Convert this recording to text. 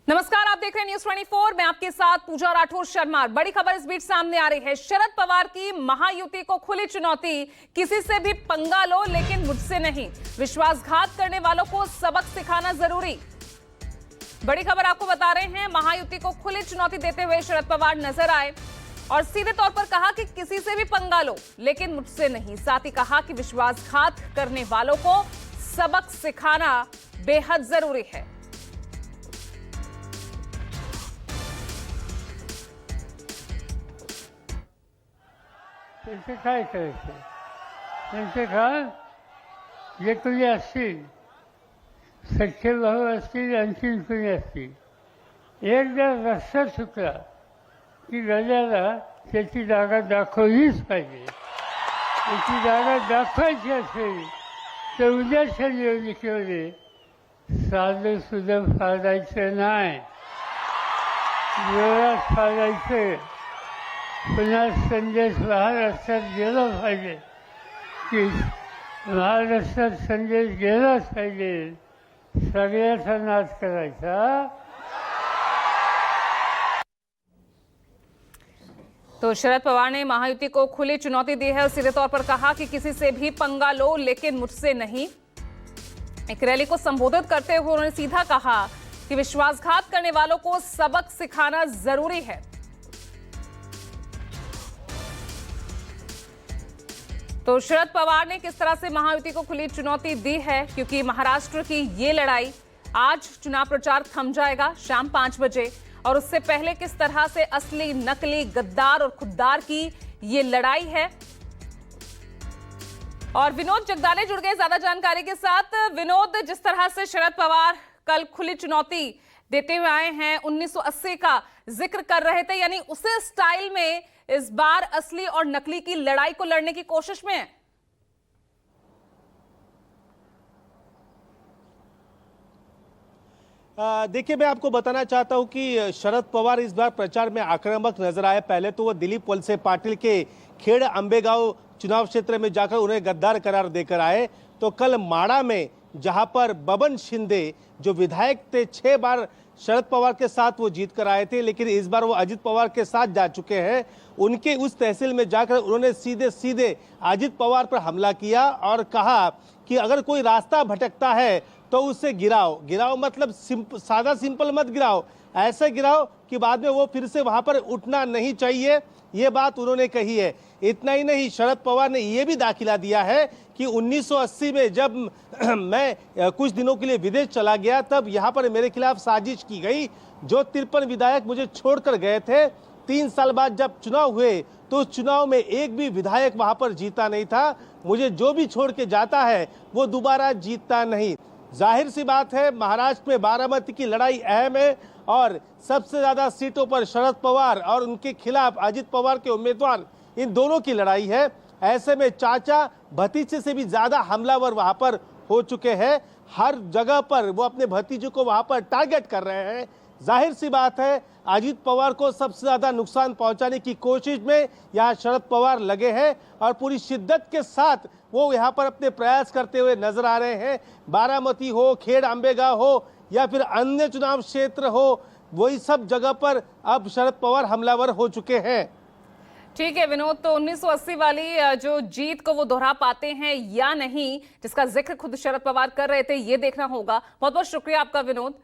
नमस्कार, आप देख रहे हैं न्यूज़ 24। मैं आपके साथ पूजा राठौर शर्मा। बड़ी खबर इस बीच सामने आ रही है। शरद पवार की महायुति को खुली चुनौती, किसी से भी पंगा लो लेकिन मुझसे नहीं। विश्वासघात करने वालों को सबक सिखाना जरूरी। बड़ी खबर आपको बता रहे हैं। महायुति को खुली चुनौती देते हुए शरद पवार नजर आए और सीधे तौर पर कहा कि किसी से भी पंगा लो लेकिन मुझसे नहीं। साथ ही कहा कि विश्वासघात करने वालों को सबक सिखाना बेहद जरूरी है। त्यांचे काय करायचे? त्यांचे का जे कोणी असतील सख्खे भाऊ असतील आणखी कोणी असतील, एकदा रस्ता चुकला की गजाला त्याची जागा दाखवलीच पाहिजे. त्याची जागा दाखवायची असेल तर उद्याच्या निवडणुकीमध्ये साधं सुद्धा फाडायचं नाही, जोरात फाडायचं. पुन्हा संदेश महाराष्ट्रात गेला पाहिजे की महाराष्ट्रात संदेश गेलाच पाहिजे, सगळ्याचा नाश करायचा. तो शरद पवार ने महायुति को खुली चुनौती दी है और सीधे तौर पर कहा कि किसी से भी पंगा लो लेकिन मुझसे नहीं। एक रैली को संबोधित करते हुए उन्होंने सीधा कहा कि विश्वासघात करने वालों को सबक सिखाना जरूरी है। तो शरद पवार ने किस तरह से महायुति को खुली चुनौती दी है, क्योंकि महाराष्ट्र की ये लड़ाई, आज चुनाव प्रचार थम जाएगा शाम 5 बजे और उससे पहले किस तरह से असली नकली गद्दार और खुद्दार की ये लड़ाई है। और विनोद जगदाले जुड़ गए ज्यादा जानकारी के साथ। विनोद, जिस तरह से शरद पवार कल खुली चुनौती देते हुए आए हैं, 1980 का जिक्र कर रहे थे, यानी उसी स्टाइल में इस बार असली और नकली की लड़ाई को लड़ने की कोशिश में है। देखिए, मैं आपको बताना चाहता हूं कि शरद पवार इस बार प्रचार में आक्रामक नजर आए। पहले तो वो दिलीप वलसे पाटिल के खेड़ अंबेगांव चुनाव क्षेत्र में जाकर उन्हें गद्दार करार देकर आए। तो कल माड़ा में, जहां पर बबन शिंदे जो विधायक थे, 6 बार शरद पवार के साथ वो जीत कर आए थे, लेकिन इस बार वो अजित पवार के साथ जा चुके हैं। उनके उस तहसील में जाकर उन्होंने सीधे सीधे अजित पवार पर हमला किया और कहा कि अगर कोई रास्ता भटकता है तो उससे गिराओ मतलब सादा सिंपल मत गिराओ, ऐसे गिराओ कि बाद में वो फिर से वहां पर उठना नहीं चाहिए। ये बात उन्होंने कही है। इतना ही नहीं, शरद पवार ने ये भी दाखिला दिया है कि 1980 में जब मैं कुछ दिनों के लिए विदेश चला गया, तब यहाँ पर मेरे खिलाफ साजिश की गई। जो 53 विधायक मुझे छोड़कर गए थे, 3 साल बाद जब चुनाव हुए तो उस चुनाव में एक भी विधायक वहां पर जीता नहीं था। मुझे जो भी छोड़ के जाता है वो दोबारा जीतता नहीं। जाहिर सी बात है, महाराष्ट्र में बारामती की लड़ाई अहम है और सबसे ज्यादा सीटों पर शरद पवार और उनके खिलाफ अजित पवार के उम्मीदवार, इन दोनों की लड़ाई है। ऐसे में चाचा भतीजे से भी ज्यादा हमलावर वहां पर हो चुके हैं। हर जगह पर वो अपने भतीजे को वहां पर टारगेट कर रहे हैं। जाहिर सी बात है, अजित पवार को सबसे ज्यादा नुकसान पहुंचाने की कोशिश में यहाँ शरद पवार लगे हैं और पूरी शिद्दत के साथ वो यहाँ पर अपने प्रयास करते हुए नजर आ रहे हैं। बारामती हो, खेड़ अंबेगांव हो या फिर अन्य चुनाव क्षेत्र हो, वही सब जगह पर अब शरद पवार हमलावर हो चुके हैं। ठीक है विनोद, तो 1980 वाली जो जीत को वो दोहरा पाते हैं या नहीं, जिसका जिक्र खुद शरद पवार कर रहे थे, ये देखना होगा। बहुत बहुत शुक्रिया आपका विनोद।